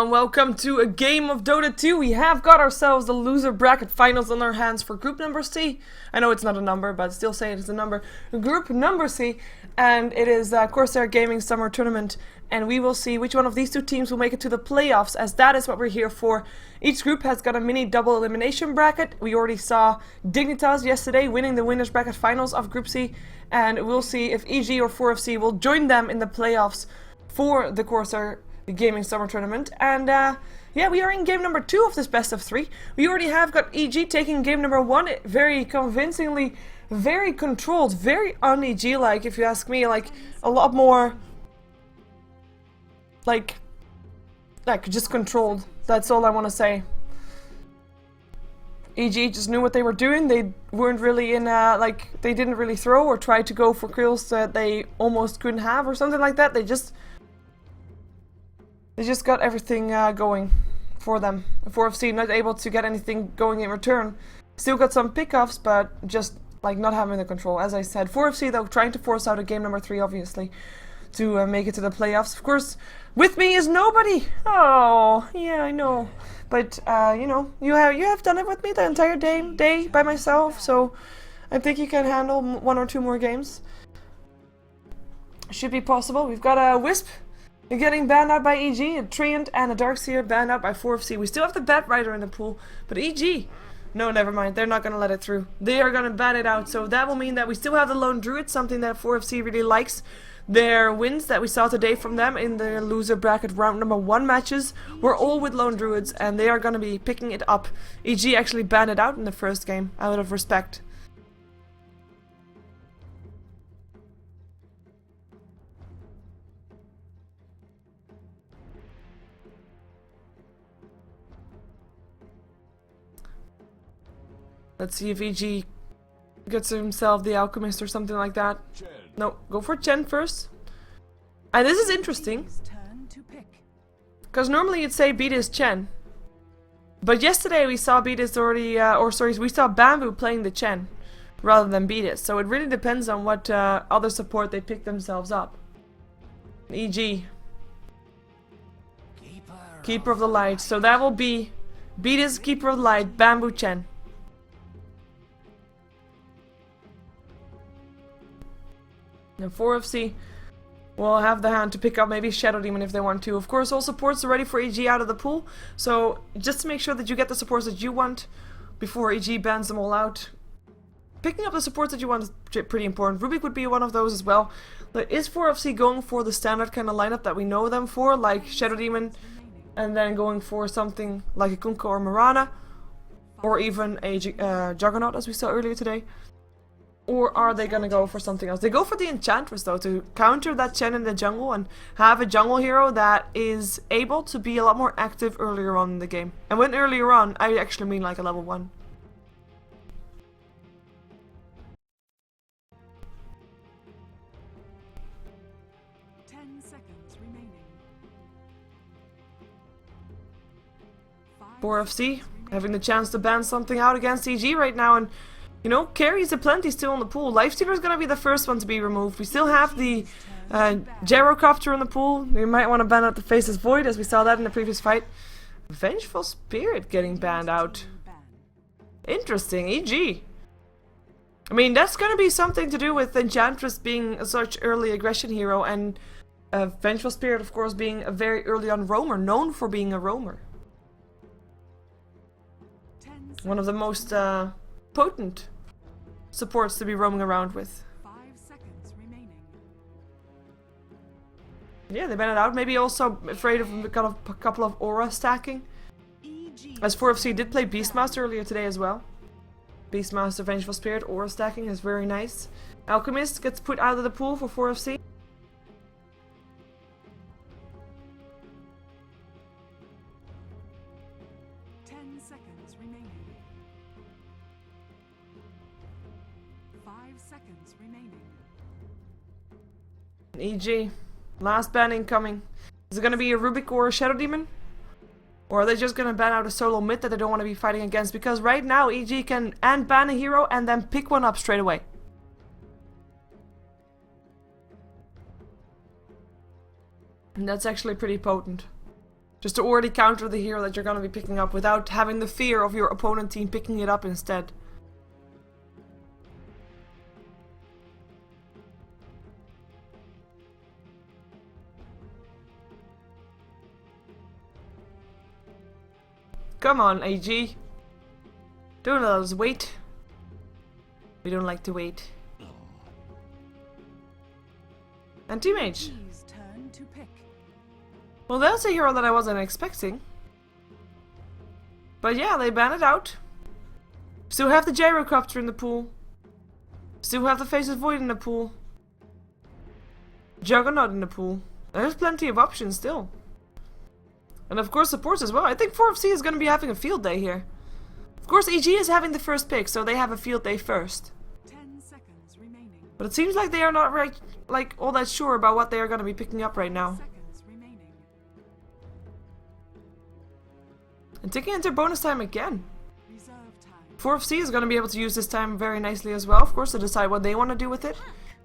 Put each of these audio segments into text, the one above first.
everyone, welcome to a game of Dota 2. We have got ourselves the loser bracket finals on our hands for group number C. I know it's not a number, but still say it is a number. Group number C, and it is Corsair Gaming Summer Tournament, and we will see which one of these two teams will make it to the playoffs, as that is what we're here for. Each group has got a mini double elimination bracket. We already saw Dignitas yesterday winning the winners bracket finals of Group C, and we'll see if EG or 4FC will join them in the playoffs for the Corsair Gaming Summer Tournament. And yeah, we are in game number 2 of this best of 3. We already have got EG taking game number 1 very convincingly, very controlled, very un-EG like, if you ask me, like a lot more like just controlled. That's all I want to say. EG just knew what they were doing. They weren't really in like, they didn't really throw or try to go for kills that they almost couldn't have or something like that. They just got everything going for them. 4FC not able to get anything going in return. Still got some pickoffs, but just like not having the control. As I said, 4FC though trying to force out a game number 3, obviously, to make it to the playoffs. Of course, with me is nobody. Oh, yeah, I know. But you know, you have done it with me the entire day by myself. So I think you can handle 1 or 2 more games. Should be possible. We've got a Wisp. You're getting banned out by EG, a Treant and a Darkseer banned out by 4FC. We still have the Bat Rider in the pool, but EG, no, never mind, they're not going to let it through. They are going to ban it out, so that will mean that we still have the Lone Druid, something that 4FC really likes. Their wins that we saw today from them in the loser bracket round number 1 matches were all with Lone Druids, and they are going to be picking it up. EG actually banned it out in the first game, out of respect. Let's see if EG gets himself the Alchemist or something like that. No, go for Chen first. And this is interesting, because normally you'd say Beatus Chen. But yesterday we saw Beatus already, we saw Bamboo playing the Chen rather than Beatus. So it really depends on what other support they pick themselves up. EG. Keeper of the Light. So that will be Beatus, Keeper of the Light, Bamboo, Chen. And 4FC will have the hand to pick up maybe Shadow Demon if they want to. Of course, all supports are ready for EG out of the pool. So just to make sure that you get the supports that you want before EG bans them all out. Picking up the supports that you want is pretty important. Rubik would be one of those as well. But is 4FC going for the standard kind of lineup that we know them for, like Shadow Demon, and then going for something like a Kunkka or Mirana, or even a Juggernaut as we saw earlier today? Or are they gonna go for something else? They go for the Enchantress though, to counter that Chen in the jungle and have a jungle hero that is able to be a lot more active earlier on in the game. And when earlier on, I actually mean like a level 1. For FC, having the chance to ban something out against EG right now, and you know, carries aplenty still in the pool. Lifestealer is going to be the first one to be removed. We still have the Gyrocopter in the pool. We might want to ban out the Faceless Void, as we saw that in the previous fight. Vengeful Spirit getting banned out. Interesting, EG. I mean, that's going to be something to do with Enchantress being such early aggression hero, and Vengeful Spirit, of course, being a very early on roamer, known for being a roamer. One of the most potent supports to be roaming around with. 5 seconds remaining. Yeah, they banned it out. Maybe also afraid of a couple of aura stacking. As 4FC did play Beastmaster earlier today as well. Beastmaster, Vengeful Spirit, aura stacking is very nice. Alchemist gets put out of the pool for 4FC. EG, last ban incoming. Is it going to be a Rubik or a Shadow Demon? Or are they just going to ban out a solo mid that they don't want to be fighting against? Because right now EG can ban a hero and then pick one up straight away. And that's actually pretty potent. Just to already counter the hero that you're gonna be picking up without having the fear of your opponent team picking it up instead. Come on, AG. Don't let us wait. We don't like to wait. And teammate. Turn to pick. Well, that's a hero that I wasn't expecting. But yeah, they banned it out. Still have the gyrocopter in the pool. Still have the Faces Void in the pool. Juggernaut in the pool. There's plenty of options still. And of course supports as well. I think 4FC is going to be having a field day here. Of course EG is having the first pick, so they have a field day first. 10 seconds remaining. But it seems like they are not like all that sure about what they are going to be picking up right now. Seconds remaining. And taking into bonus time again. Reserve time. 4FC is going to be able to use this time very nicely as well, of course, to decide what they want to do with it.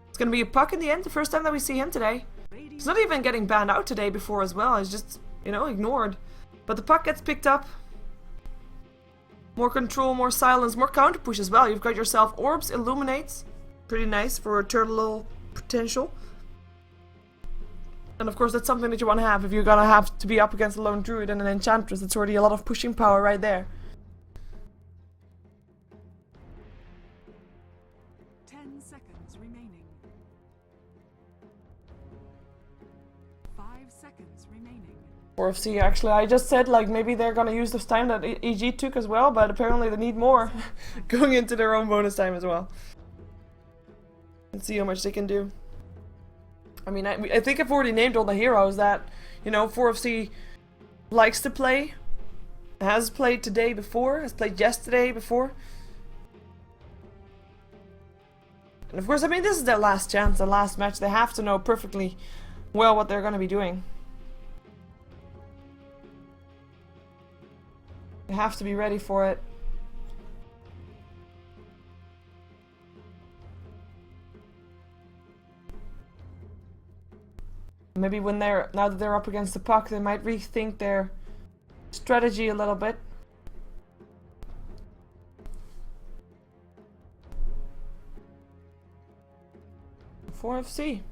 It's going to be a puck in the end, the first time that we see him today. He's not even getting banned out today before as well, he's just, you know, ignored. But the puck gets picked up. More control, more silence, more counter push as well. You've got yourself Orbs, Illuminates. Pretty nice for a turtle potential. And of course that's something that you want to have if you're gonna have to be up against a lone druid and an enchantress. It's already a lot of pushing power right there. 10 seconds remaining. 5 seconds remaining. 4FC actually, I just said like maybe they're gonna use this time that EG took as well, but apparently they need more going into their own bonus time as well. And see how much they can do. I mean, I think I've already named all the heroes that, you know, 4FC likes to play, has played today before, has played yesterday before. And of course, I mean, this is their last chance, their last match. They have to know perfectly well what they're going to be doing. They have to be ready for it. Maybe when now that they're up against the puck, they might rethink their strategy a little bit. For FC.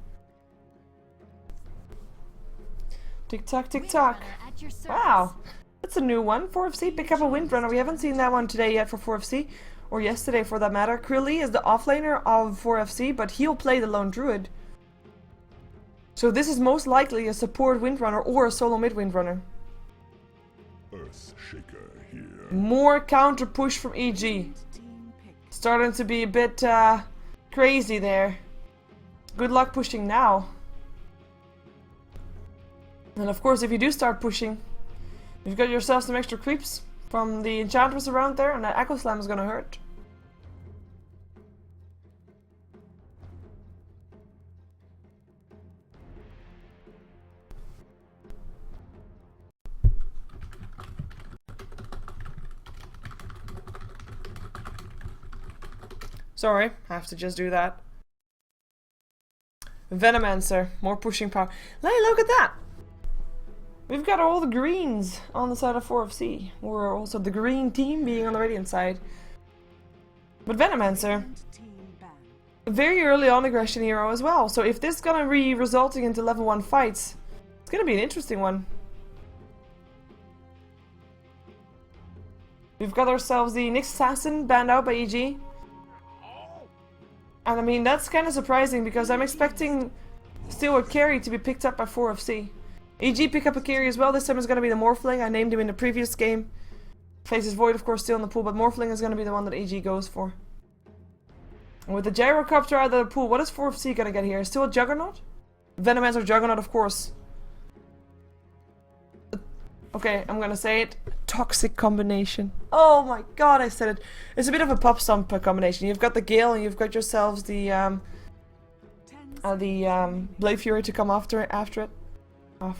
Tick tock, tick tock. Wow, that's a new one. 4FC, pick up a Windrunner. We haven't seen that one today yet for 4FC, or yesterday for that matter. Krilly is the offlaner of 4FC, but he'll play the lone druid. So this is most likely a support Windrunner or a solo mid Windrunner. Earth Shaker here. More counter push from EG. Starting to be a bit crazy there. Good luck pushing now. And of course, if you do start pushing, you've got yourself some extra creeps from the enchantress around there, and that Echo Slam is gonna hurt. Sorry, I have to just do that. Venomancer, more pushing power. Hey, look at that! We've got all the greens on the side of 4FC. We're also the green team being on the Radiant side. But Venomancer, very early on aggression hero as well. So if this is gonna be resulting into level 1 fights, it's gonna be an interesting one. We've got ourselves the Nyx Assassin banned out by EG. And I mean, that's kind of surprising because I'm expecting still a carry to be picked up by 4FC. EG pick up a carry as well. This time it's going to be the Morphling. I named him in the previous game. Faces Void, of course, still in the pool, but Morphling is going to be the one that EG goes for. And with the Gyrocopter out of the pool, what is 4FC going to get here? Still a Juggernaut? Venomancer Juggernaut, of course. Okay, I'm gonna say it. Toxic combination. Oh my god, I said it. It's a bit of a pop stomp combination. You've got the Gale and you've got yourselves the Blade Fury to come after it. I'm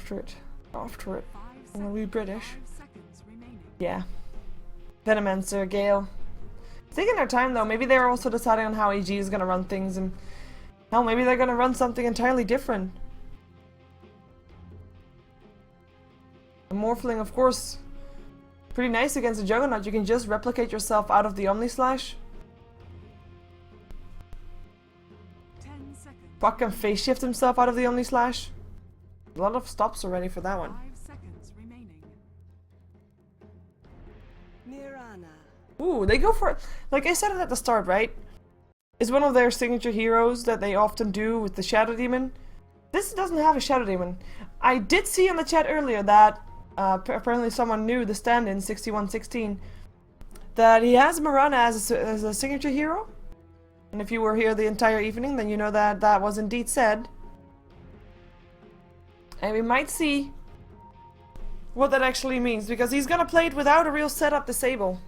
gonna be British. Yeah. Venomancer, Gale. Taking their time though. Maybe they're also deciding on how EG is gonna run things, and hell, maybe they're gonna run something entirely different. A Morphling, of course, pretty nice against a Juggernaut. You can just replicate yourself out of the Omni Slash. 10 seconds. Puck can phase shift himself out of the Omni Slash. A lot of stops already for that one. 5 seconds remaining. Ooh, they go for it. Like I said it at the start, right? It's one of their signature heroes that they often do with the Shadow Demon. This doesn't have a Shadow Demon. I did see on the chat earlier that apparently someone knew, the stand-in 6116, that he has Marana as a signature hero. And if you were here the entire evening, then you know that that was indeed said. And we might see what that actually means, because he's gonna play it without a real setup disable.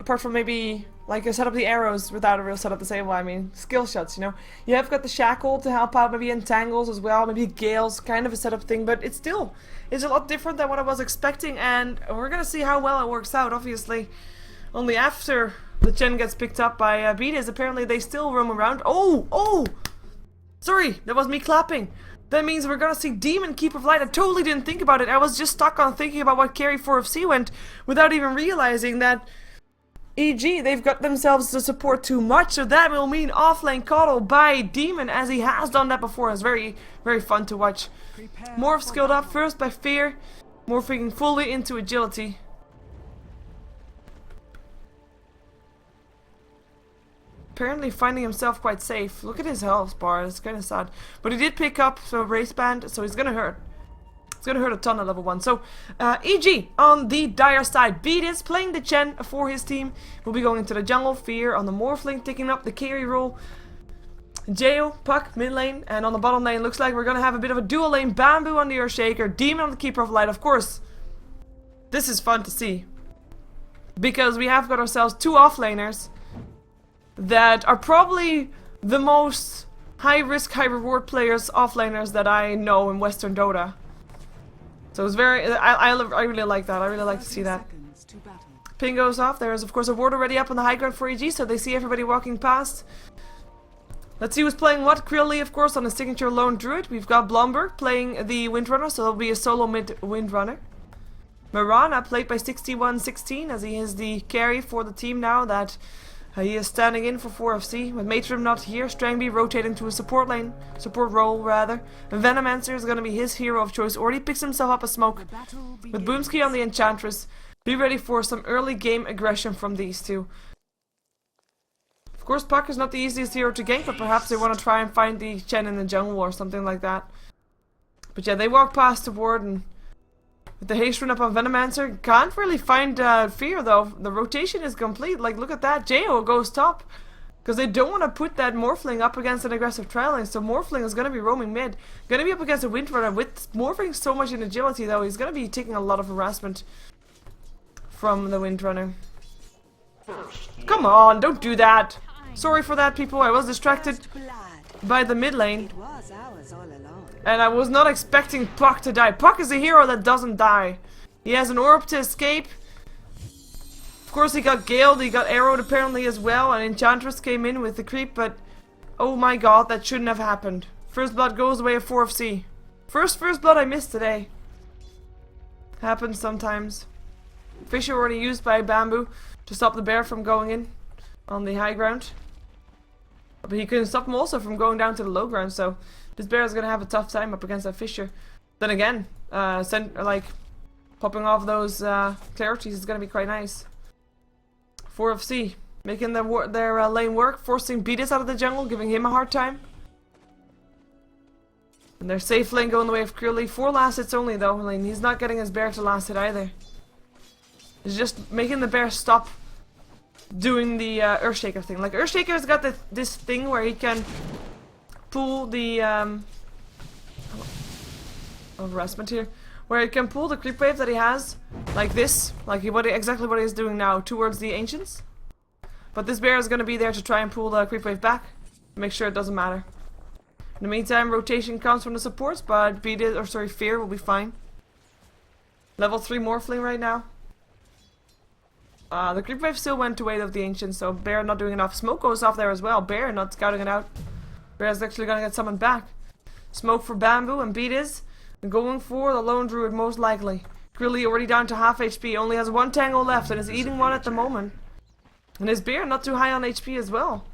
Apart from maybe, like, set up the arrows without a real setup disable, I mean, skill shots, you know. You have got the Shackle to help out, maybe Entangles as well, maybe Gales, kind of a setup thing, but it's still, it's a lot different than what I was expecting, and we're gonna see how well it works out, obviously. Only after the Chen gets picked up by Beatis, apparently they still roam around. Oh! Sorry, that was me clapping. That means we're gonna see Demon Keeper of Light. I totally didn't think about it. I was just stuck on thinking about what carry 4FC went without even realizing that, e.g., they've got themselves to support too much, so that will mean offlane Coddle by Demon, as he has done that before. It's very, very fun to watch. Morph skilled up first by Fear, morphing fully into Agility. Apparently finding himself quite safe. Look at his health bar, it's kind of sad. But he did pick up a race band, so he's gonna hurt. It's gonna hurt a ton at level 1. So, EG on the Dire side. Beatis playing the Chen for his team. Will be going into the jungle. Fear on the Morphling, taking up the carry role. Jail, Puck, mid lane, and on the bottom lane, looks like we're gonna have a bit of a dual lane. Bamboo on the Earthshaker, Demon on the Keeper of Light. Of course, this is fun to see, because we have got ourselves two offlaners that are probably the most high risk, high reward players, offlaners that I know in Western Dota. So it's very, I really like that. I really like to see that. Ping goes off. There is of course a ward already up on the high ground for EG, so they see everybody walking past. Let's see who's playing what. Krilly, of course, on the signature Lone Druid. We've got Blomberg playing the Windrunner, so it'll be a solo mid Windrunner. Marana played by 6116, as he is the carry for the team now that he is standing in for 4FC. With Matrim not here, Strangby rotating to a support lane, support role rather. Venomancer is going to be his hero of choice. Already picks himself up a smoke. With Boomski on the Enchantress, be ready for some early game aggression from these two. Of course, Puck is not the easiest hero to gank, but perhaps they want to try and find the Chen in the jungle or something like that. But yeah, they walk past the ward, and with the haste run up on Venomancer, can't really find Fear though. The rotation is complete. Like, look at that. Jo goes top, because they don't want to put that Morphling up against an aggressive trailing. So Morphling is going to be roaming mid. Going to be up against a Windrunner. With Morphling so much in agility though, he's going to be taking a lot of harassment from the Windrunner. Come on, don't do that. Sorry for that, people. I was distracted by the mid lane, and I was not expecting Puck to die. Puck is a hero that doesn't die. He has an orb to escape. Of course, he got Galed, he got arrowed apparently as well, and Enchantress came in with the creep, but oh my god, that shouldn't have happened. First blood goes away at 4FC. First blood I missed today. Happens sometimes. Fisher already used by Bamboo to stop the bear from going in on the high ground. But he couldn't stop him also from going down to the low ground, so this bear is going to have a tough time up against that Fisher. Then again, like, popping off those clarities is going to be quite nice. 4FC, making their lane work, forcing Beatis out of the jungle, giving him a hard time. And their safe lane going the way of Krilly. 4 last hits only though, lane. He's not getting his bear to last hit either. He's just making the bear stop doing the Earthshaker thing. Like, Earthshaker's got this thing where he can pull the harassment here, where he can pull the creep wave that he has like this, like exactly what he's doing now, towards the ancients. But this bear is going to be there to try and pull the creep wave back, make sure it doesn't matter. In the meantime, rotation comes from the supports, but Fear will be fine. Level 3 Morphling right now. The creep wave still went to weight of the ancients, so Bear not doing enough. Smoke goes off there as well. Bear not scouting it out. Bear is actually gonna get summoned back. Smoke for Bamboo and Beatis. Going for the lone druid most likely. Krilly already down to half HP, only has one tango left and is eating one at the moment. And his bear not too high on HP as well.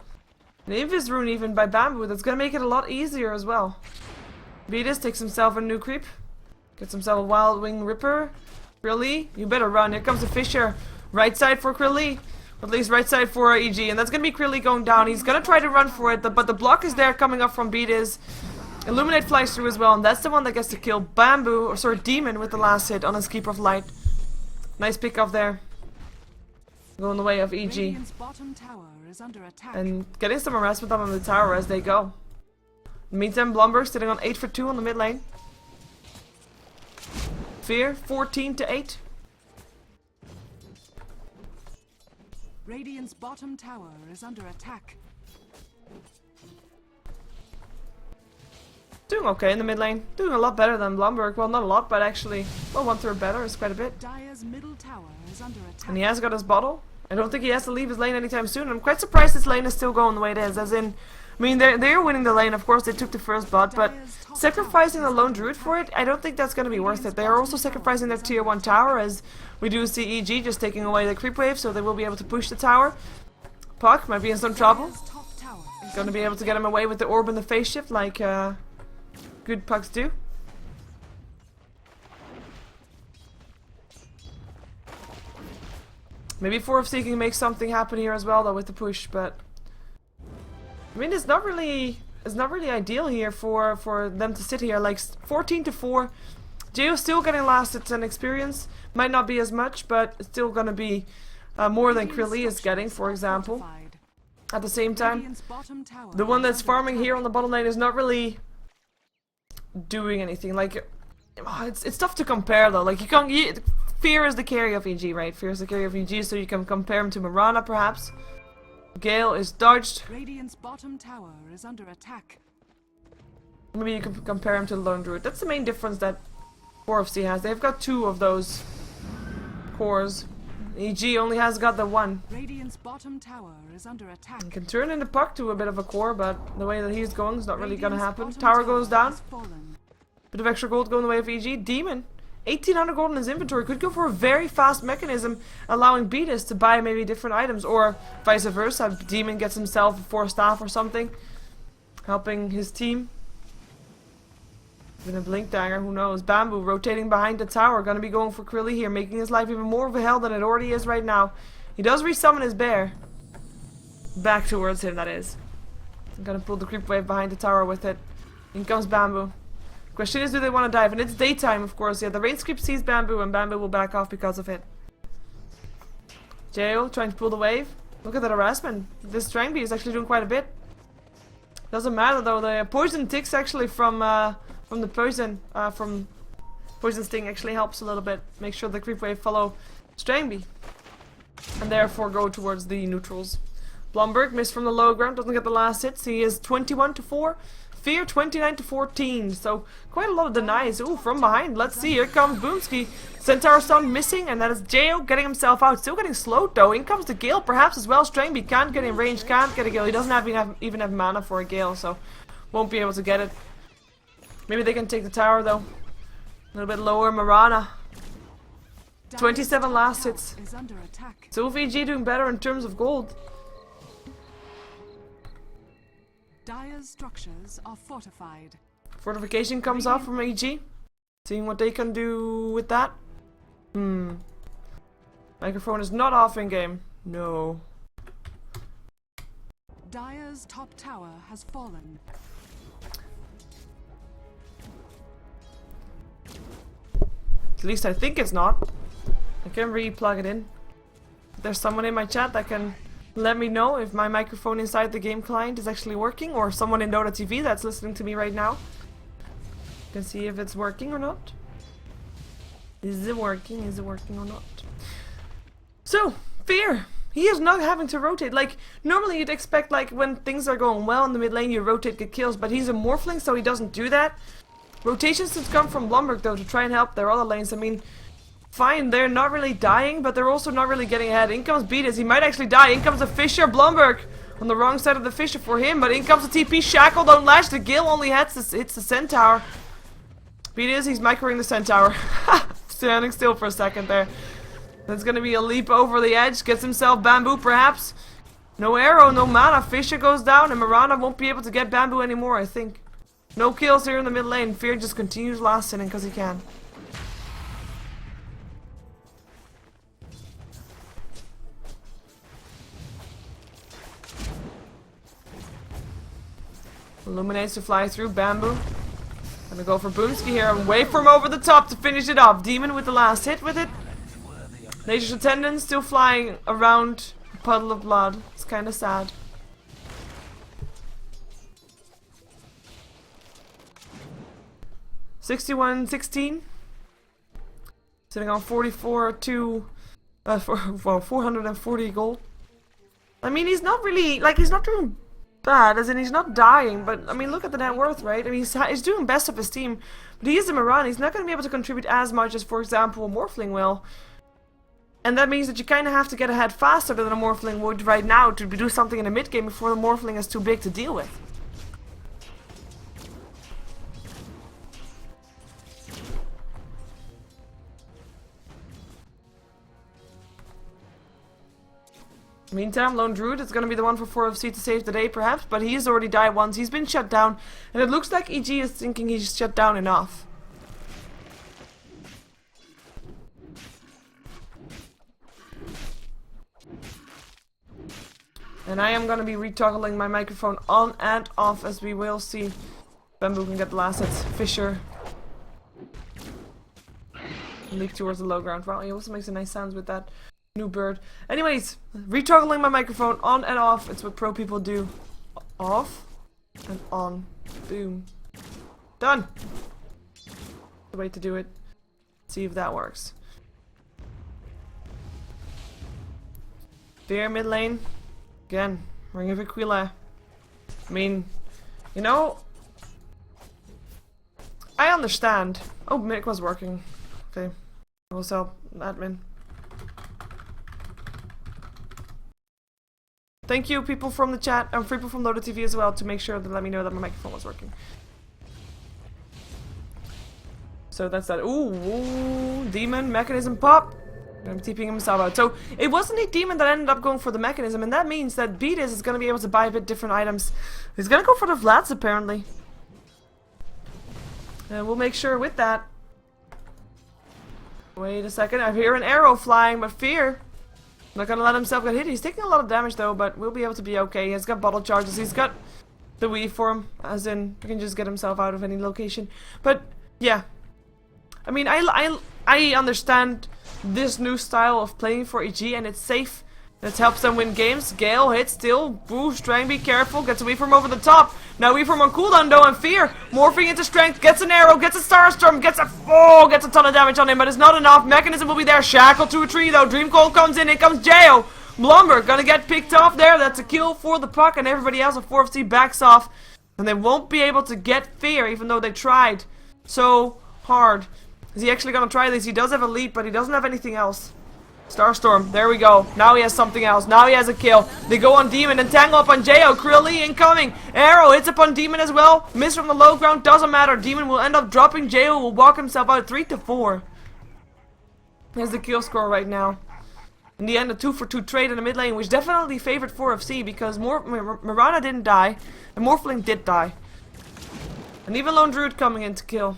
An Invis rune even by Bamboo, that's gonna make it a lot easier as well. Beatus takes himself a new creep. Gets himself a Wild Wing Ripper. Krilly, you better run. Here comes the Fisher. Right side for Krilly. At least right side for EG. And that's gonna be Krilly going down. He's gonna try to run for it, but the block is there coming up from Beatus. Illuminate flies through as well, and that's the one that gets to kill Bamboo, or sorry, Demon with the last hit on his Keeper of Light. Nice pick off there. Going the way of EG. Radiant's bottom tower is under attack. And getting some harassment on the tower as they go. In the meantime, Blumberg sitting on 8 for 2 on the mid lane. Fear, 14 to 8. Radiant's bottom tower is under attack. Doing okay in the mid lane. Doing a lot better than Blumberg. Well, not a lot, but actually, well, 1/3 better is quite a bit. Dire's middle tower is under attack. And he has got his bottle. I don't think he has to leave his lane anytime soon. I'm quite surprised this lane is still going the way it is. As in, I mean, they're winning the lane. Of course, they took the first bot, but sacrificing the lone druid for it, I don't think that's going to be worth it. They are also sacrificing their tier 1 tower, as we do see EG just taking away the creep wave, so they will be able to push the tower. Puck might be in some trouble. Dire's top tower is Going to be able to get him away with the orb and the phase shift, like good pucks do. Maybe 4FC can make something happen here as well, though, with the push, but I mean, it's not really ideal here for them to sit here. Like 14 to 4. Jayo's still getting last hits and experience. Might not be as much, but it's still gonna be more than Krilly is getting, for example. fortified. At the same time, Radiant's bottom tower the one is that's under farming attack. here on the bottom lane is not really doing anything. Like, it's tough to compare though. Like, Fear is the carry of EG, right? Fear is the carry of EG, so you can compare him to Mirana, perhaps. Gale is dodged. Radiant's bottom tower is under attack. Maybe you can compare him to the Lone Druid. That's the main difference that 4FC has. They've got 2 of those cores. EG only has got the 1. Radiant's bottom tower is under attack. You can turn in the puck to a bit of a core, but the way that he's going is not really gonna Radiant's happen. bottom Tower goes down. has fallen. Bit of extra gold going the way of EG. Demon, 1800 gold in his inventory. Could go for a very fast mechanism, allowing Beatus to buy maybe different items, or vice versa. Demon gets himself a 4 staff or something, helping his team. Even a blink dagger, who knows? Bamboo rotating behind the tower, gonna be going for Krilly here, making his life even more of a hell than it already is right now. He does resummon his bear. Back towards him, that is. I'm gonna pull the creep wave behind the tower with it. In comes Bamboo. Question is, do they want to dive? And it's daytime, of course. Yeah, the rain script sees Bamboo, and Bamboo will back off because of it. Jayo trying to pull the wave. Look at that harassment. This Strangby is actually doing quite a bit. Doesn't matter though. The poison ticks actually from the poison from poison sting actually helps a little bit. Make sure the creep wave follow Strangby, and therefore go towards the neutrals. Blumberg missed from the low ground. Doesn't get the last hits. He is 21 to 4. Fear 29 to 14, so quite a lot of denies. Ooh, from behind, let's see, here comes Boomski. Centaur stun missing, and that is Jayo getting himself out. Still getting slowed though. In comes the Gale, perhaps as well. Strangby can't get in range, can't get a Gale. He doesn't even have mana for a Gale, so won't be able to get it. Maybe they can take the tower though. A little bit lower, Mirana. 27 last hits. Is under attack. So VG doing better in terms of gold. Dire's structures are fortified. Fortification comes off from EG. Seeing what they can do with that. Microphone is not off in game. No. Dire's top tower has fallen. At least I think it's not. I can re-plug it in. There's someone in my chat that can let me know if my microphone inside the game client is actually working, or someone in Dota TV that's listening to me right now. You can see if it's working or not. Is it working? Is it working or not? So, Fear. He is not having to rotate. Like, normally you'd expect, like, when things are going well in the mid lane, you rotate, get kills, but he's a Morphling, so he doesn't do that. Rotations should come from Blumberg, though, to try and help their other lanes. I mean, fine, they're not really dying, but they're also not really getting ahead. In comes Beatus, he might actually die. In comes the Fisher, Blumberg on the wrong side of the Fisher for him, but in comes the TP, Shackle, don't lash, the Gale only hits the Centaur. Beat is, he's microing the Centaur. Standing still for a second there. That's gonna be a leap over the edge. Gets himself bamboo, perhaps. No arrow, no mana. Fisher goes down, and Miranda won't be able to get bamboo anymore, I think. No kills here in the mid lane. Fear just continues last inning because he can. Illuminates to fly through. Bamboo. Gonna go for Boomski here and wait for him over the top to finish it off. Demon with the last hit with it. Nature's Attendant still flying around a puddle of blood. It's kind of sad. $61-16. Sitting on 440 gold. I mean, he's not really, like, he's not doing bad, as in he's not dying, but I mean, look at the net worth, right? I mean, he's doing best of his team, but he is a Moran. He's not going to be able to contribute as much as, for example, a Morphling will. And that means that you kind of have to get ahead faster than a Morphling would right now to do something in the mid game before the Morphling is too big to deal with. Meantime, Lone Druid is going to be the one for 4FC to save the day, perhaps, but he has already died once. He's been shut down, and it looks like EG is thinking he's shut down enough. And I am going to be retoggling my microphone on and off, as we will see. Bamboo can get the last hits. Fisher. Leap towards the low ground. Wow, he also makes a nice sounds with that. New bird. Anyways, retoggling my microphone on and off. It's what pro people do. Off and on. Boom. Done. The way to do it. See if that works. Fear mid lane. Again, Ring of Aquila. I mean, you know, I understand. Oh, Mick was working. Okay. I will sell admin. Thank you, people from the chat, and people from Dota TV as well, to make sure to let me know that my microphone was working. So that's that. Ooh, demon, mechanism pop. I'm TPing himself out. So it wasn't a demon that ended up going for the mechanism, and that means that Beatus is going to be able to buy a bit different items. He's going to go for the Vlads, apparently. And we'll make sure with that. Wait a second, I hear an arrow flying, but Fear not gonna let himself get hit. He's taking a lot of damage though, but we'll be able to be okay. He's got bottle charges. He's got the weave for him, as in he can just get himself out of any location. But yeah, I mean, I understand this new style of playing for EG, and it's safe. It helps them win games. Gale hits still. Boo, Strength, be careful. Gets a weave from over the top. Now weave from on cooldown though, and Fear morphing into Strength. Gets an arrow, gets a Starstorm, gets a gets a ton of damage on him, but it's not enough. Mechanism will be there. Shackle to a tree though. Dream Cold comes in. Here comes Jayo. Blumber gonna get picked off there. That's a kill for the puck, and everybody else at 4FC backs off. And they won't be able to get Fear, even though they tried so hard. Is he actually gonna try this? He does have a leap, but he doesn't have anything else. Starstorm, there we go. Now he has something else. Now he has a kill. They go on Demon and tangle up on Jayo. Krilly incoming. Arrow hits up on Demon as well. Miss from the low ground, doesn't matter. Demon will end up dropping. Jayo will walk himself out 3-4. Here's the kill score right now. In the end, a 2-for-2 trade in the mid lane, which definitely favored 4FC because Mirana didn't die, and Morphling did die. And even Lone Druid coming in to kill.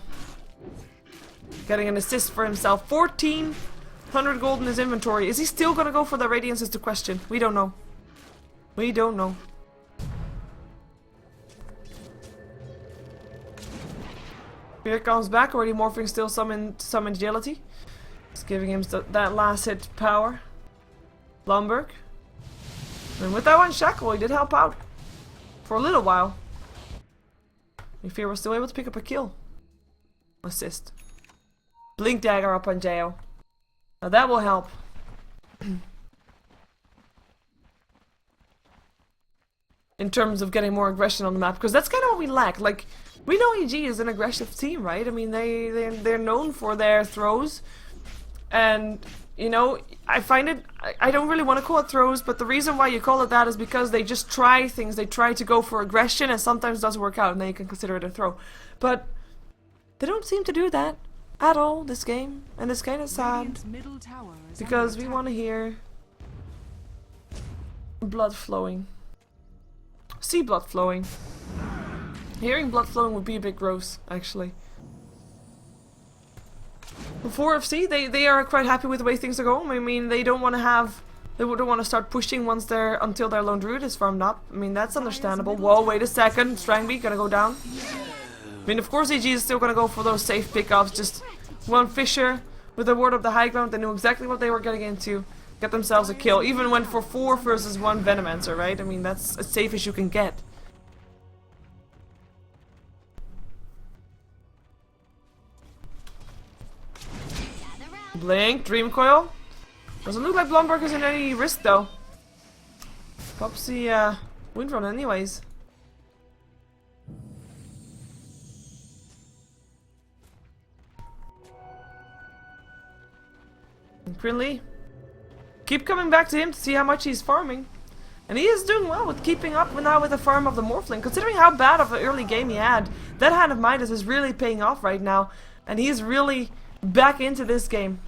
Getting an assist for himself. 1,400 gold in his inventory. Is he still gonna go for the Radiance is the question. We don't know. We don't know. Fear comes back, already morphing still some agility. Just giving him that last hit power. Blumberg. And with that one Shackle, he did help out. For a little while. Fear was still able to pick up a kill. Assist. Blink Dagger up on Jayo. Now that will help. In terms of getting more aggression on the map, because that's kind of what we lack. Like, we know EG is an aggressive team, right? I mean, they're known for their throws, and you know, I find it. I don't really want to call it throws, but the reason why you call it that is because they just try things. They try to go for aggression, and sometimes it doesn't work out, and then you can consider it a throw. But They don't seem to do that at all this game, and it's kind of sad Radiant's middle tower is because under we attack. want to hear blood flowing. See blood flowing. Hearing blood flowing would be a bit gross, actually. For FC, they are quite happy with the way things are going. I mean, they don't want to have, they don't want to start pushing once they're until their lone druid is farmed up. I mean, that's understandable. Whoa, wait a second, Strangby gonna go down. I mean, of course, AG is still gonna go for those safe pickups. Just one Fisher with the word of the high ground. They knew exactly what they were getting into. Get themselves a kill. Even went for 4 versus 1 Venomancer, right? I mean, that's as safe as you can get. Blink, Dream Coil. Doesn't look like Blomberg is in any risk though. Pops the wind run anyways. And Crinley. Keep coming back to him to see how much he's farming. And he is doing well with keeping up now with the farm of the Morphling. Considering how bad of an early game he had, that Hand of Midas is really paying off right now. And he's really back into this game.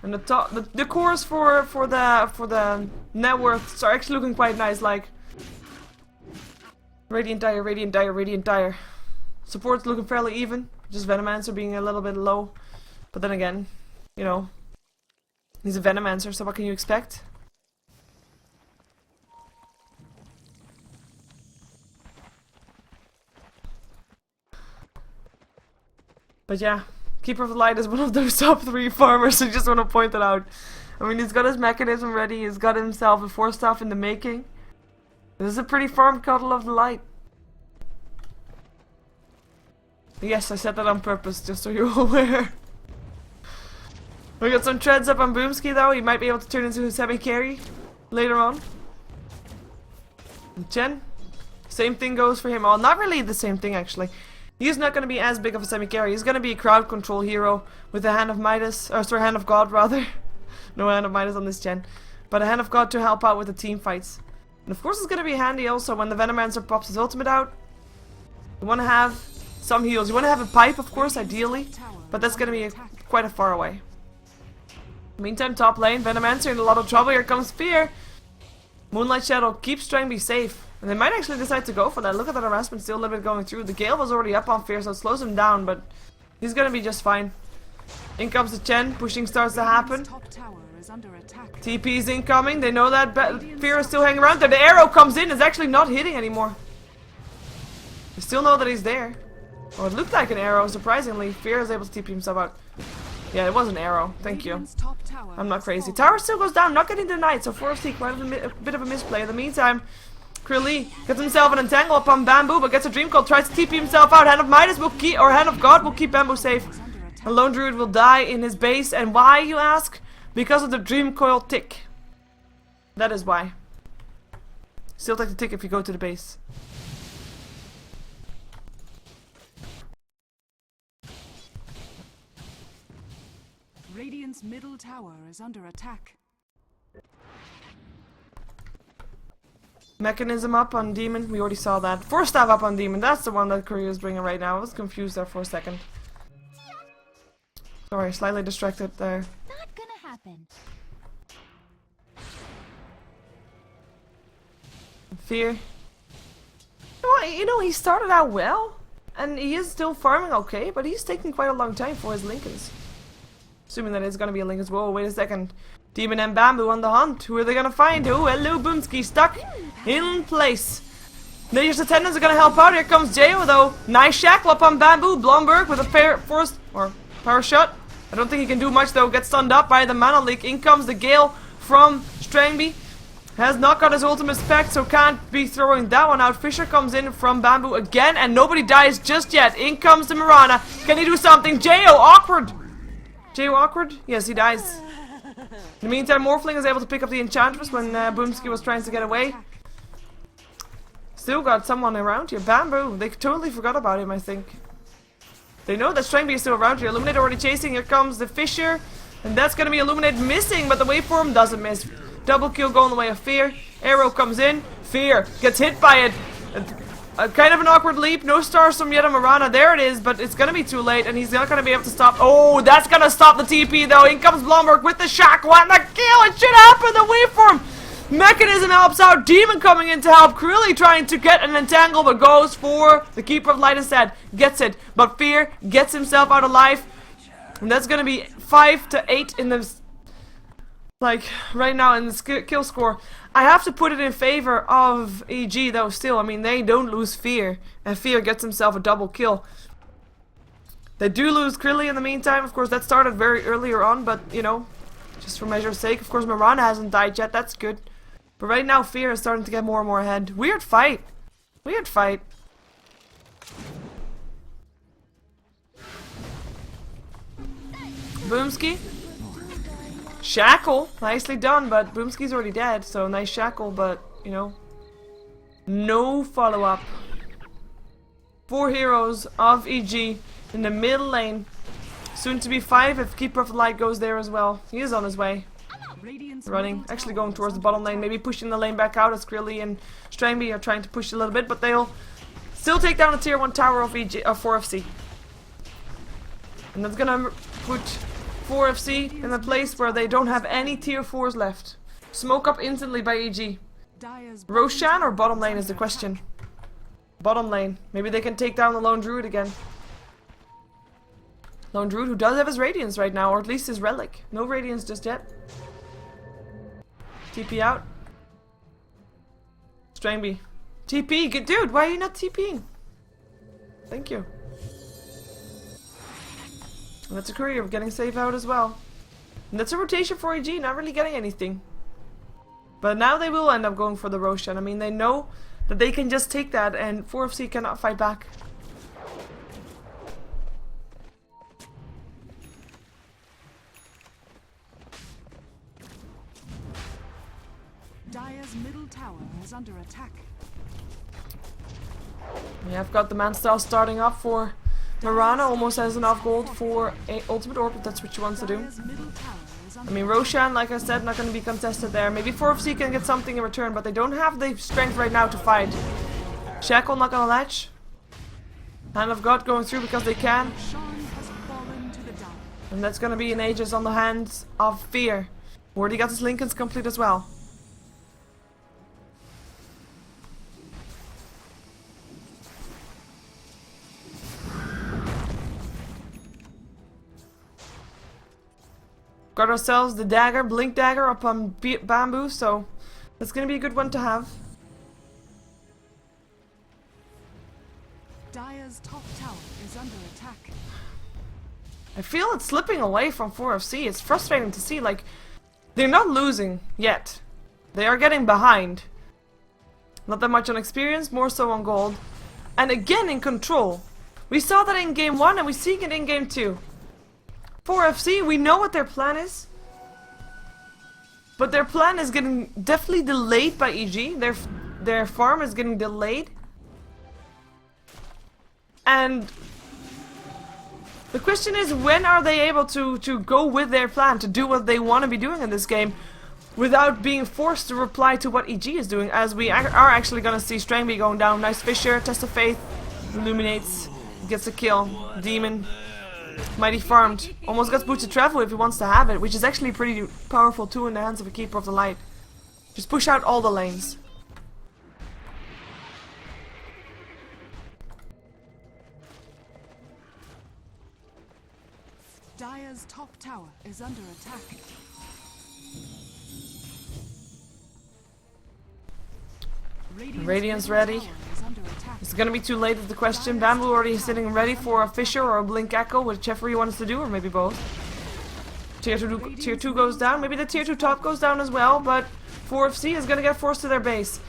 And the cores for the net worths are actually looking quite nice, like Radiant Dire, Radiant Dire, Radiant Dire. Support's looking fairly even, just Venomancer being a little bit low. But then again, you know, he's a Venomancer, so what can you expect? But yeah, Keeper of the Light is one of those top 3 farmers, I just want to point it out. I mean, he's got his mechanism ready, he's got himself a 4-staff in the making. This is a pretty farm Cuddle of the Light. Yes, I said that on purpose, just so you're aware. We got some treads up on Boomski though, he might be able to turn into a semi-carry later on. And Chen, same thing goes for him. Well, not really the same thing actually. He's not going to be as big of a semi-carry. He's going to be a crowd control hero with a Hand of Midas, or sorry, Hand of God rather. No Hand of Midas on this gen. But a Hand of God to help out with the team fights. And of course it's going to be handy also when the Venomancer pops his ultimate out. You want to have some heals. You want to have a pipe, of course, ideally. But that's going to be quite a far away. Meantime, top lane, Venomancer in a lot of trouble. Here comes Fear. Moonlight Shadow keeps trying to be safe. And they might actually decide to go for that. Look at that harassment still a little bit going through. The Gale was already up on Fear, so it slows him down, but he's gonna be just fine. In comes the Chen. Pushing starts to happen. TP's incoming. They know that Fear is still hanging around there. The arrow comes in. It's actually not hitting anymore. They still know that he's there. Oh, it looked like an arrow, surprisingly. Fear is able to TP himself out. Yeah, it was an arrow. Thank you. I'm not crazy. Tower still goes down, not getting denied, so 4FC, quite a bit of a misplay. In the meantime, Krilly gets himself an entangle up on Bamboo, but gets a Dream Coil, tries to TP himself out. Hand of Midas will keep, or Hand of God will keep Bamboo safe. A Lone Druid will die in his base, and why, you ask? Because of the Dream Coil tick. That is why. Still take the tick if you go to the base. Radiant's middle tower is under attack. Mechanism up on Demon, we already saw that. 4-staff up on Demon, that's the one that Korea is bringing right now. I was confused there for a second. Sorry, slightly distracted there. Not gonna happen. Fear. You know, he started out well, and he is still farming okay, but he's taking quite a long time for his Lincolns. Assuming that it's gonna be a Lincolns. Whoa, wait a second. Demon and Bamboo on the hunt. Who are they gonna find? Oh, hello, Boomski. Stuck in place. Nature's attendants are gonna help out. Here comes Jayo, though. Nice shackle up on Bamboo. Blomberg with a power shot. I don't think he can do much, though. Gets stunned up by the mana leak. In comes the Gale from Strangby. Has not got his ultimate spec, so can't be throwing that one out. Fisher comes in from Bamboo again, and nobody dies just yet. In comes the Mirana. Can he do something? Jayo, awkward. Jayo awkward? Yes, he dies. In the meantime, Morphling is able to pick up the Enchantress when Boomski was trying to get away. Still got someone around here. Bamboo. They totally forgot about him, I think. They know that Strangby is still around here. Illuminate already chasing. Here comes the Fisher. And that's going to be Illuminate missing, but the waveform doesn't miss. Double kill going the way of Fear. Arrow comes in. Fear gets hit by it. Kind of an awkward leap. No stars from yet on Mirana. There it is, but it's gonna be too late, and he's not gonna be able to stop. Oh, that's gonna stop the TP though. In comes Blomberg with the shackle and the kill. It should happen. The waveform mechanism helps out. Demon coming in to help. Crilly trying to get an entangle, but goes for the Keeper of Light instead. Gets it, but Fear gets himself out of life, and that's gonna be 5 to 8 in the right now in the kill score. I have to put it in favor of EG though still. I mean, they don't lose Fear, and Fear gets himself a double kill. They do lose Crilly in the meantime. Of course, that started very earlier on, but you know, just for measure's sake. Of course, Mirana hasn't died yet. That's good. But right now, Fear is starting to get more and more ahead. Weird fight. Weird fight. Boomski. Shackle. Nicely done, but Boomski's already dead. So nice shackle, but, you know, no follow-up. 4 heroes of EG in the middle lane. Soon to be 5 if Keeper of the Light goes there as well. He is on his way. Running, actually going towards the bottom lane, maybe pushing the lane back out as Crilly and Strangby are trying to push a little bit, but they'll still take down the tier 1 tower of 4FC. And that's gonna put 4FC in a place where they don't have any tier 4s left. Smoke up instantly by EG. Roshan or bottom lane is the question. Bottom lane. Maybe they can take down the Lone Druid again. Lone Druid who does have his Radiance right now, or at least his Relic. No Radiance just yet. TP out. Strangby. TP! Dude, why are you not TPing? Thank you. And that's a courier of getting safe out as well. And that's a rotation for EG, not really getting anything. But now they will end up going for the Roshan. I mean, they know that they can just take that and 4FC cannot fight back. Dire's middle tower is under attack. Yeah, I've got the Man-Style starting up for Mirana, almost has enough gold for a ultimate orb if that's what she wants to do. I mean, Roshan, like I said, not going to be contested there. Maybe 4FC can get something in return, but they don't have the strength right now to fight. Shackle not going to latch. Hand of God going through because they can. And that's going to be an Aegis on the hands of Fear. Already got his Lincolns complete as well. Got ourselves the dagger, blink dagger up on bamboo, so that's gonna be a good one to have. Dire's top tower is under attack. I feel it's slipping away from 4FC. It's frustrating to see, like, they're not losing yet. They are getting behind. Not that much on experience, more so on gold. And again in control. We saw that in game 1 and we're seeing it in game 2. 4FC, we know what their plan is. But their plan is getting definitely delayed by EG. Their farm is getting delayed. And the question is, when are they able to go with their plan, to do what they want to be doing in this game, without being forced to reply to what EG is doing, as we are actually going to see Strangby going down. Nice Fisher, Test of Faith, illuminates, gets a kill. Demon, mighty farmed, almost gets Boots of Travel if he wants to have it, which is actually pretty powerful too in the hands of a Keeper of the Light. Just push out all the lanes. Dire's top tower is under attack. Radiance ready. It's gonna be too late is the question. Bamboo already sitting ready for a Fisher or a Blink Echo, whichever he wants to do, or maybe both. Tier 2 goes down. Maybe the Tier 2 top goes down as well, but 4FC is gonna get forced to their base.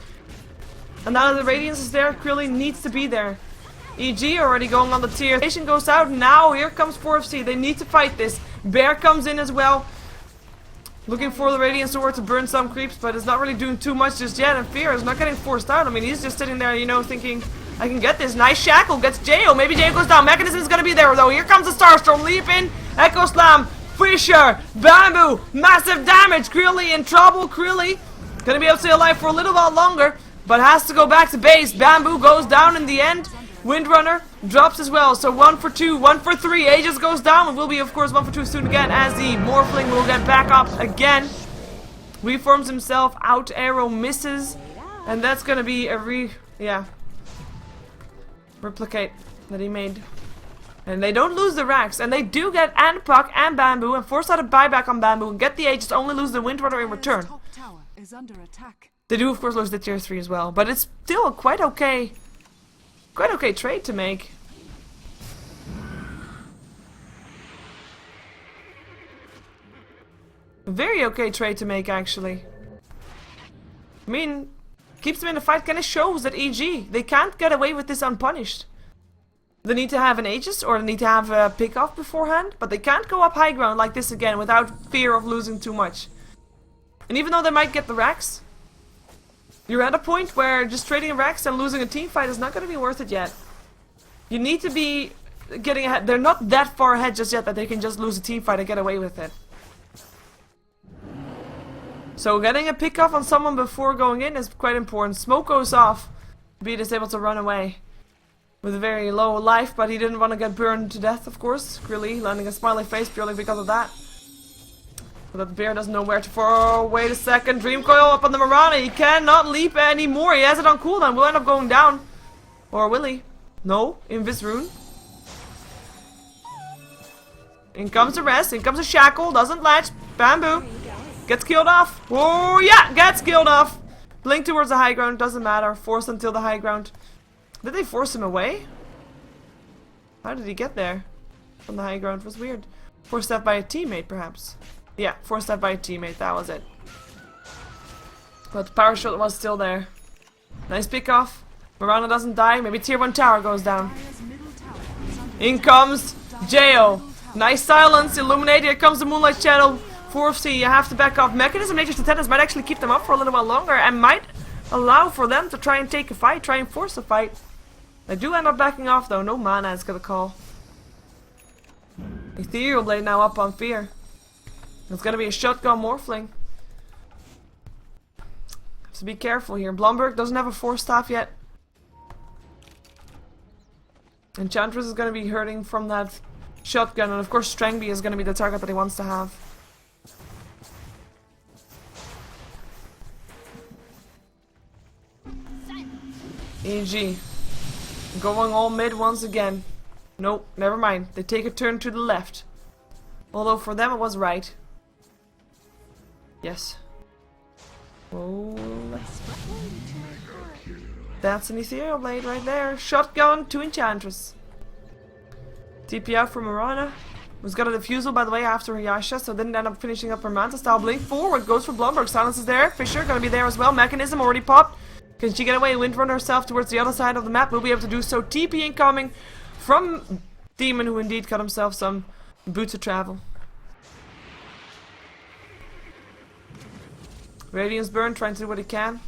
And now that the Radiance is there, Crilly needs to be there. EG already going on the tier. Station goes out. Now here comes 4FC. They need to fight this. Bear comes in as well. Looking for the Radiant Sword to burn some creeps, but it's not really doing too much just yet. And Fear is not getting forced out. I mean, he's just sitting there, you know, thinking, I can get this. Nice Shackle. Gets Jo. Maybe Jo goes down. Mechanism is going to be there, though. Here comes the Starstorm. Leap in. Echo Slam. Fisher. Bamboo. Massive damage. Crilly in trouble. Crilly going to be able to stay alive for a little while longer. but has to go back to base. Bamboo goes down in the end. Windrunner drops as well. So 1 for 2, 1 for 3. Aegis goes down. It will be, of course, 1 for 2 soon again as the Morphling will get back up again. Reforms himself. Out arrow misses. And that's going to be a replicate that he made. And they don't lose the racks. And they do get and Puck and Bamboo and force out a buyback on Bamboo and get the Aegis, only lose the Windrunner in return. Top tower is under attack. They do, of course, lose the tier 3 as well. But it's still a quite okay trade to make. A very okay trade to make, actually. I mean, keeps them in the fight, kind of shows that EG, they can't get away with this unpunished. They need to have an Aegis or they need to have a pick-off beforehand, but they can't go up high ground like this again without fear of losing too much. And even though they might get the racks, you're at a point where just trading racks and losing a team fight is not going to be worth it yet. You need to be getting ahead. They're not that far ahead just yet that they can just lose a team fight and get away with it. So getting a pick-off on someone before going in is quite important. Smoke goes off. Beat is able to run away with a very low life, but he didn't want to get burned to death, of course. Grilly landing a smiley face purely because of that. But the bear doesn't know where to fall. Wait a second. Dream Coil up on the Mirana. He cannot leap anymore. He has it on cooldown. Will end up going down. Or will he? No. Invis Rune. In comes the rest. In comes a Shackle. Doesn't latch. Bamboo. Gets killed off. Oh yeah. Gets killed off. Blink towards the high ground. Doesn't matter. Force until the high ground. Did they force him away? How did he get there? From the high ground. It was weird. Forced out by a teammate, perhaps. Yeah, forced out by a teammate. That was it. But the power shot was still there. Nice pick off. Mirana doesn't die. Maybe tier 1 tower goes down. In comes Jo. Nice silence. Illuminate. Here comes the Moonlight Shadow. 4C. You have to back off. Mechanism Nature's Attendance might actually keep them up for a little while longer and might allow for them to try and take a fight. Try and force a fight. They do end up backing off though. No mana is gonna call. Ethereal Blade now up on Fear. It's gonna be a shotgun Morphling. Have to be careful here. Blomberg doesn't have a Force Staff yet. Enchantress is gonna be hurting from that shotgun, and of course Strangby is gonna be the target that he wants to have. EG. Going all mid once again. Nope, never mind. They take a turn to the left. Although for them it was right. Yes. Oh, that's an Ethereal Blade right there. Shotgun to Enchantress. TP out for Mirana. Was got a defusal by the way after Yasha, so didn't end up finishing up her Manta style. Blink forward, goes for Blomberg. Silence is there. Fisher gonna be there as well. Mechanism already popped. Can she get away? Windrunner herself towards the other side of the map. Will be able to do so. TP incoming from Demon, who indeed got himself some boots of travel. Radiance Burn, trying to do what he can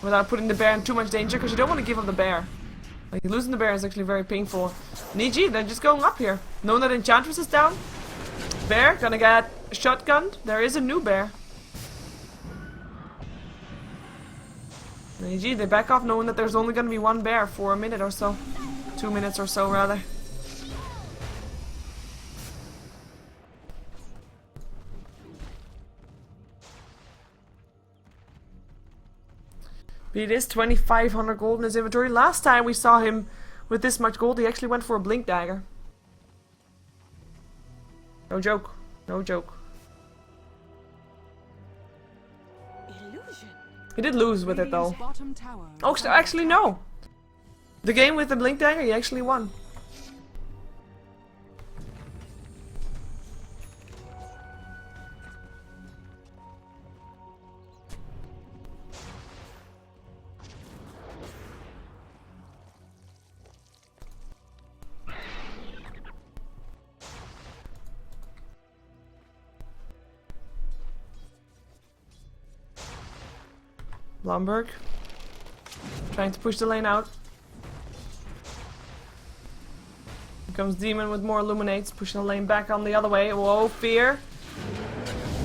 without putting the bear in too much danger, because you don't want to give up the bear. Like, losing the bear is actually very painful. Niji, they're just going up here. Knowing that Enchantress is down. Bear, gonna get shotgunned. There is a new bear. Niji, they back off knowing that there's only gonna be one bear for a minute or so. 2 minutes or so, rather. But it is 2,500 gold in his inventory. Last time we saw him with this much gold, he actually went for a Blink Dagger. No joke. No joke. He did lose with it though. Oh, actually no. The game with the Blink Dagger, he actually won. Blomberg trying to push the lane out. Here comes Demon with more Illuminates, pushing the lane back on the other way. Whoa, Fear.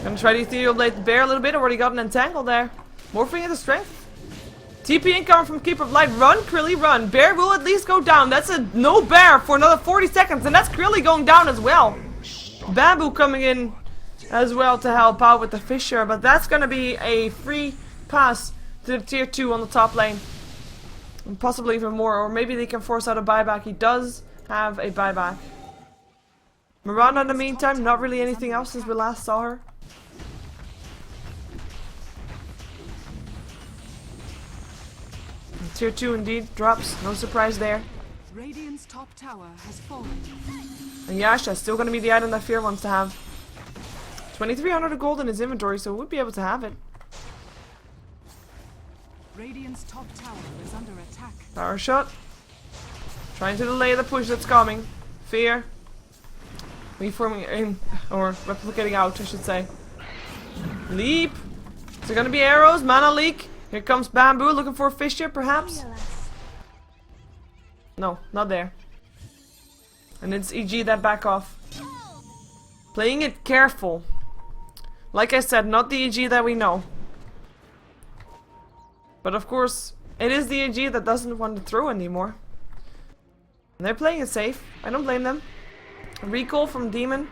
Gonna try to Ethereal Blade the bear a little bit, already got an entangle there. Morphing into strength. TP incoming from Keeper of Light. Run, Krilly, run. Bear will at least go down. That's a no bear for another 40 seconds. And that's Krilly going down as well. Bamboo coming in as well to help out with the Fissure. But that's going to be a free pass to the tier 2 on the top lane. And possibly even more. Or maybe they can force out a buyback. He does have a buyback. Miranda in the meantime, not really anything else since we last saw her. Tier 2 indeed drops, no surprise there. Radiant's top tower has fallen. And Yasha still gonna be the item that Fear wants to have. 2300 gold in his inventory, so we'll be able to have it. Radiant's top tower is under attack. Power shot. Trying to delay the push that's coming. Fear. Reforming in, or replicating out, I should say. Leap. Is there gonna be arrows? Mana leak. Here comes Bamboo looking for a Fissure, perhaps? No, not there. And it's EG that back off. Playing it careful. Like I said, not the EG that we know. But of course, it is the EG that doesn't want to throw anymore. And they're playing it safe. I don't blame them. A recall from Demon.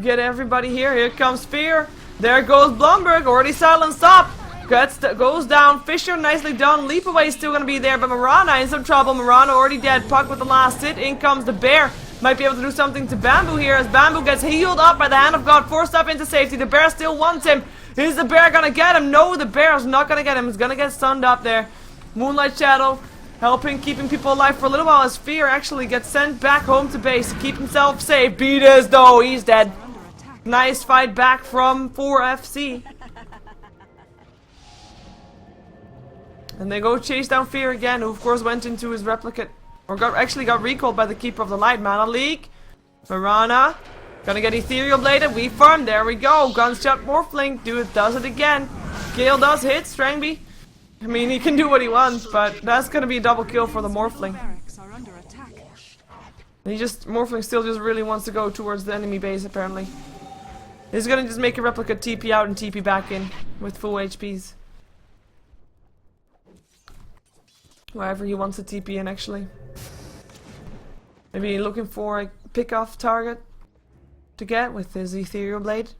Get everybody here. Here comes Fear. There goes Blomberg. Already silenced up. Goes down. Fissure nicely done. Leap away is still going to be there. But Marana in some trouble. Marana already dead. Puck with the last hit. In comes the Bear. Might be able to do something to Bamboo here as Bamboo gets healed up by the hand of God. Forced up into safety. The Bear still wants him. Is the Bear going to get him? No, the Bear is not going to get him. He's going to get stunned up there. Moonlight Shadow helping, keeping people alive for a little while as Fear actually gets sent back home to base to keep himself safe. Beaters though, he's dead. Nice fight back from 4FC. And they go chase down Fear again, who of course went into his replicate. Or actually got recalled by the Keeper of the Light. Mana leak. Marana. Gonna get Ethereal Bladed. We farm. There we go. Gunshot Morphling. Does it again. Gale does hit. Strangby. I mean, he can do what he wants, but that's gonna be a double kill for the Morphling. Morphling still just really wants to go towards the enemy base, apparently. He's gonna just make a replica TP out and TP back in with full HPs. Wherever he wants to TP in, actually. Maybe looking for a pick-off target to get with his Ethereal Blade.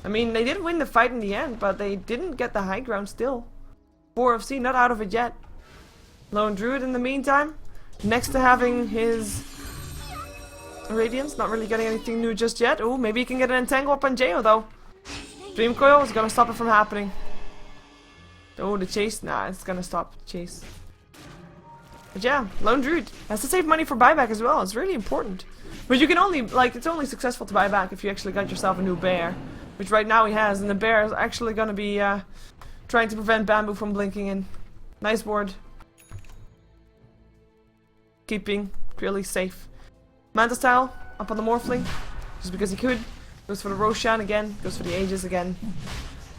I mean, they did win the fight in the end, but they didn't get the high ground still. 4FC, not out of it yet. Lone Druid in the meantime, next to having his Radiance, not really getting anything new just yet. Oh, maybe he can get an Entangle up on Jayo though. Dream Coil is gonna stop it from happening. Oh, the chase? Nah, it's gonna stop the chase. But yeah, Lone Druid has to save money for buyback as well. It's really important. But you can only, like, it's only successful to buy back if you actually got yourself a new bear. Which right now he has, and the bear is actually gonna be trying to prevent Bamboo from blinking in. Nice ward. Keeping really safe. Manta Style up on the Morphling, just because he could. Goes for the Roshan again, goes for the Aegis again.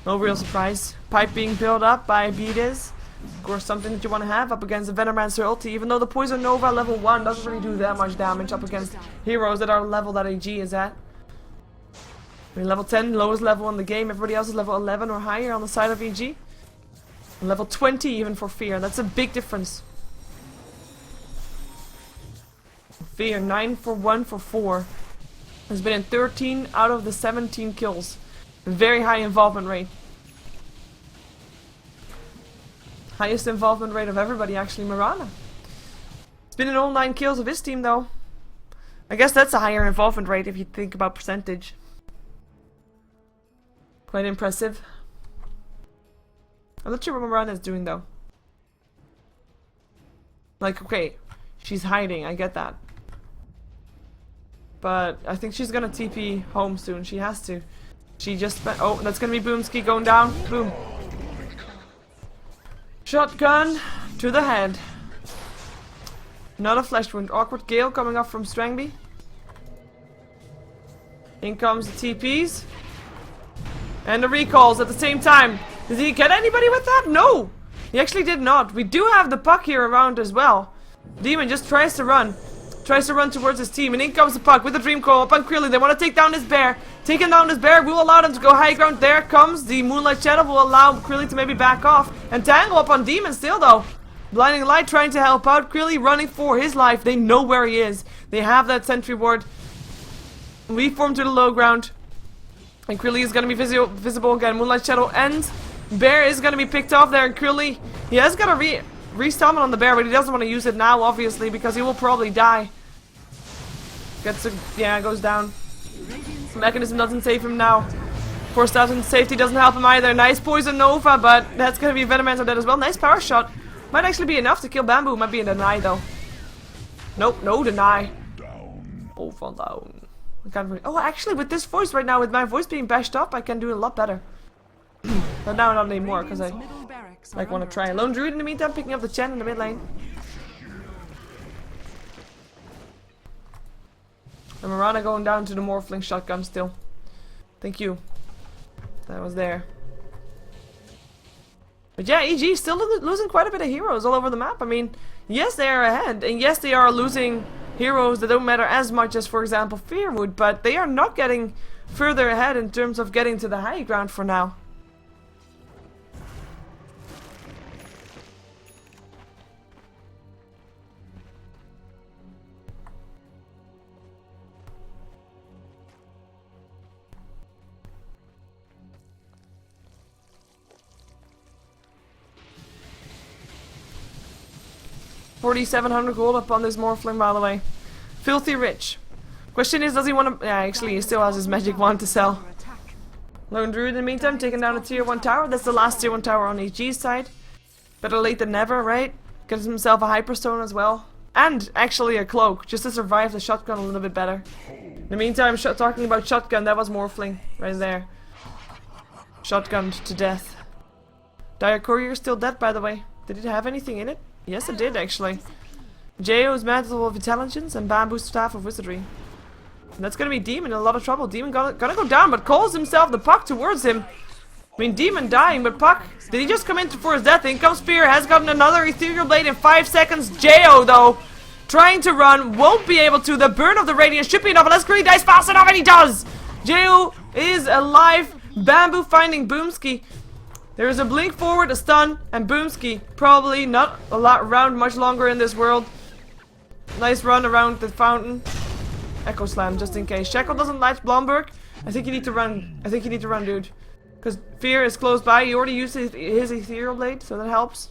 No real surprise. Pipe being built up by Beatis. Of course, something that you want to have up against the Venomancer ulti, even though the Poison Nova level 1 doesn't really do that much damage up against heroes that are level that AG is at. I mean, level 10, lowest level in the game. Everybody else is level 11 or higher on the side of EG. And level 20 even for Fear. That's a big difference. Fear, 9 for 1 for 4. Has been in 13 out of the 17 kills. Very high involvement rate. Highest involvement rate of everybody, actually, Marana. It's been in all 9 kills of his team, though. I guess that's a higher involvement rate if you think about percentage. Quite impressive. I'm not sure what Marana is doing, though. Like, okay, she's hiding, I get that. But I think she's gonna TP home soon. She has to. She just spent. Oh, that's gonna be Boomski going down. Boom. Shotgun to the head. Not a flesh wound. Awkward Gale coming up from Strangby. In comes the TPs. And the recalls at the same time. Did he get anybody with that? No! He actually did not. We do have the puck here around as well. Demon just tries to run. Tries to run towards his team, and in comes the puck with the Dream Coil up on Crilly. They want to take down his bear. Taking down his bear will allow them to go high ground. There comes the Moonlight Shadow, will allow Crilly to maybe back off. And Tangle up on Demon still though. Blinding Light trying to help out. Crilly running for his life. They know where he is. They have that sentry ward. Reform to the low ground. And Crilly is going to be visible again. Moonlight Shadow ends. Bear is going to be picked off there. And Crilly, he has got a re-summon on the bear, but he doesn't want to use it now, obviously, because he will probably die. Goes down. Mechanism doesn't save him now. Forced out into safety doesn't help him either. Nice Poison Nova, but that's going to be Venomancer dead as well. Nice Power Shot. Might actually be enough to kill Bamboo. Might be a deny, though. Nope, no deny. Oh, fall down. I can't really... Oh, actually, with this voice right now, with my voice being bashed up, I can do a lot better. But now not anymore, because I like want to try. Lone Druid in the meantime, picking up the Chen in the mid lane. And Mirana going down to the Morphling shotgun still. Thank you. That was there. But yeah, EG still losing quite a bit of heroes all over the map. I mean, yes, they are ahead, and yes, they are losing heroes that don't matter as much as, for example, Fear would, but they are not getting further ahead in terms of getting to the high ground for now. $4,700 gold up on this Morphling, by the way. Filthy rich. Question is, does he want to... Yeah, actually, he still has his magic wand to sell. Lone Druid, in the meantime, taking down a tier 1 tower. That's the last tier 1 tower on EG's side. Better late than never, right? Gets himself a Hyperstone as well. And, actually, a cloak, just to survive the shotgun a little bit better. In the meantime, talking about shotgun, that was Morphling, right there. Shotgunned to death. Dire Courier still dead, by the way. Did it have anything in it? Yes, it did, actually. Jao's Mantle of Intelligence and Bamboo's Staff of Wizardry. And that's gonna be Demon in a lot of trouble. Demon gonna go down, but calls himself the Puck towards him. I mean, Demon dying, but Puck, did he just come in for his death? In comes Spear, has gotten another Ethereal Blade in 5 seconds. Jao, though, trying to run, won't be able to. The burn of the Radiance should be enough, unless Curry dies fast enough, and he does! Jao is alive. Bamboo finding Boomski. There is a blink forward, a stun, and Boomski. Probably not around much longer in this world. Nice run around the fountain. Echo Slam, just in case. Shackle doesn't like Blomberg. I think you need to run. I think you need to run, dude. Because Fear is close by. He already used his Ethereal Blade, so that helps.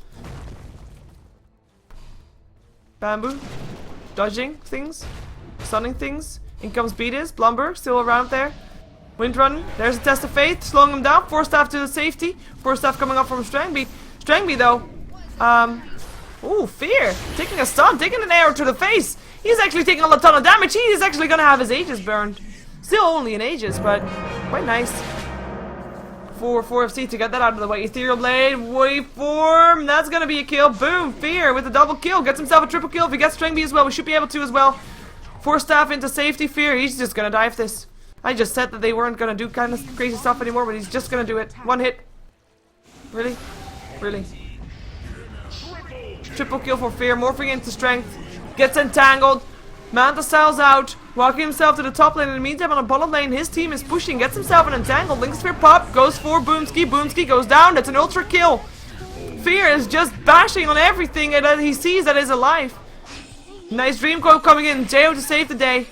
Bamboo. Dodging things. Stunning things. In comes Beatus. Blomberg, still around there. Windrun, there's a Test of Faith, slowing him down. Force Staff to the safety. Force Staff coming up from Strangby. Strangby, though. Ooh, Fear. Taking a stun, taking an arrow to the face. He's actually taking a ton of damage. He is actually going to have his Aegis burned. Still only an Aegis, but quite nice. For 4FC to get that out of the way. Ethereal Blade, waveform. That's going to be a kill. Boom, Fear with a double kill. Gets himself a triple kill. If he gets Strangby as well, we should be able to as well. Force Staff into safety. Fear, he's just going to die if this. I just said that they weren't gonna do kind of crazy stuff anymore, but he's just gonna do it. One hit. Really? Really? Triple kill for Fear, morphing into strength. Gets entangled. Manta Styles out. Walking himself to the top lane. In the meantime, on the bottom lane, his team is pushing. Gets himself an entangled. Link Sphere pop. Goes for Boomski. Boomski goes down. That's an ultra kill. Fear is just bashing on everything that he sees that is alive. Nice Dream Coil coming in. Jao to save the day.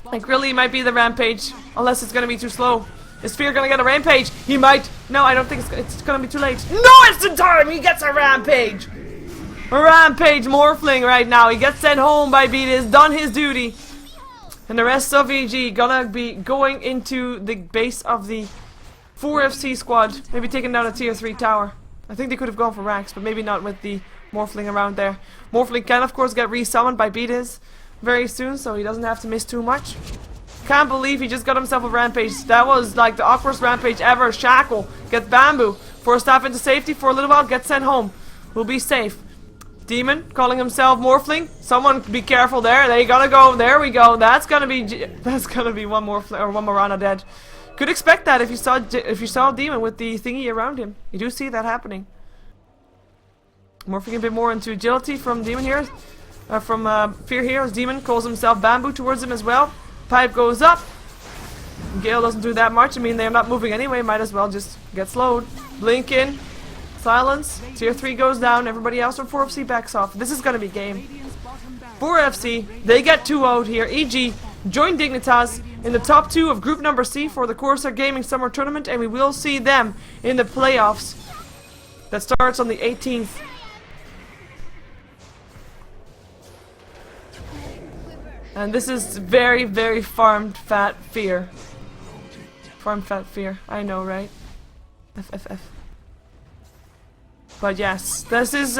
Like, really, might be the Rampage. Unless it's gonna be too slow. Is Fear gonna get a Rampage? He might. No, I don't think it's gonna be too late. No, it's in time! He gets a Rampage! A Rampage Morphling right now. He gets sent home by Beatus. Done his duty. And the rest of EG gonna be going into the base of the 4FC squad. Maybe taking down a tier 3 tower. I think they could have gone for Rax, but maybe not with the Morphling around there. Morphling can, of course, get resummoned by Beatus very soon, so he doesn't have to miss too much. Can't believe he just got himself a Rampage. That was like the awkwardest Rampage ever. Shackle gets Bamboo. Force Staff into safety for a little while. Gets sent home. We'll be safe. Demon calling himself Morphling. Someone be careful there. They gotta go. There we go. That's gonna be one Morphling or one Mirana dead. Could expect that if you saw Demon with the thingy around him. You do see that happening. Morphing a bit more into agility from Demon here. from Fear Heroes. Demon calls himself Bamboo towards him as well. Pipe goes up. Gale doesn't do that much. I mean, they're not moving anyway. Might as well just get slowed. Blink in. Silence. Tier 3 goes down. Everybody else from 4FC backs off. This is gonna be game. 4FC, they get 2-0'd here. EG, join Dignitas in the top 2 of group number C for the Corsair Gaming Summer Tournament, and we will see them in the playoffs. That starts on the 18th. And this is very, very farmed fat fear. Farmed fat fear. I know, right? FFF. But yes, this is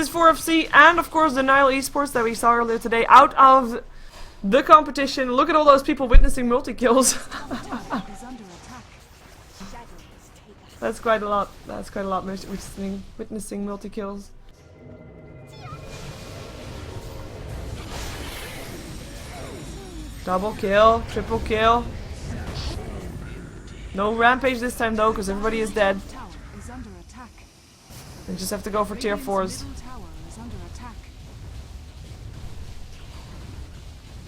4FC and of course the Nile Esports that we saw earlier today out of the competition. Look at all those people witnessing multi-kills. That's quite a lot. That's quite a lot witnessing multi-kills. Double kill, triple kill. No rampage this time though, because everybody is dead. They just have to go for tier 4s.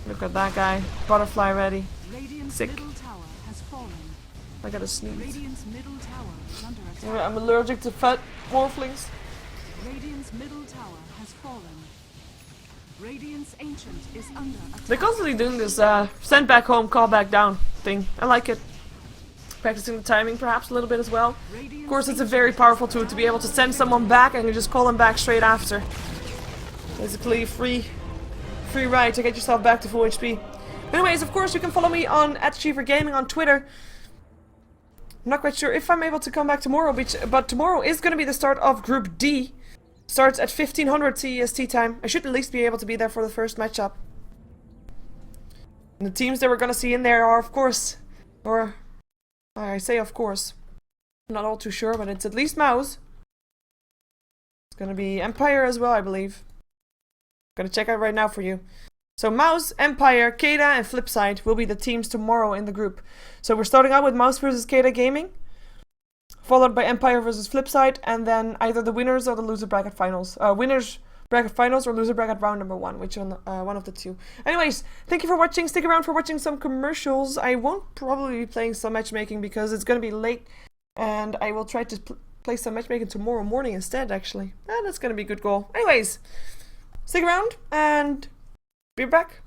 Look at that guy. Butterfly ready. Sick. I gotta sneeze. I'm allergic to fat morphlings. Radiant's middle tower has fallen. Radiant's ancient is under attack. They're constantly doing this send back home, call back down thing. I like it. Practicing the timing perhaps a little bit as well. Of course, it's a very powerful tool to be able to send someone back and you just call them back straight after. Basically free ride to get yourself back to full HP. Anyways, of course, you can follow me on @SheeverGaming on Twitter. I'm not quite sure if I'm able to come back tomorrow, but tomorrow is going to be the start of Group D. Starts at 1500 CEST time. I should at least be able to be there for the first matchup. And the teams that we're going to see in there are, of course, or I say of course, I'm not all too sure, but it's at least Mouse. It's going to be Empire as well, I believe. I'm going to check out right now for you. So Mouse, Empire, Keda, and Flipside will be the teams tomorrow in the group. So we're starting out with Mouse versus Keda Gaming, followed by Empire versus Flipside, and then either the winners or the loser bracket finals. Winners bracket finals or loser bracket round number 1, which one of the two. Anyways, thank you for watching. Stick around for watching some commercials. I won't probably be playing some matchmaking because it's going to be late, and I will try to play some matchmaking tomorrow morning instead, actually. And that's going to be a good goal. Anyways, stick around and be back.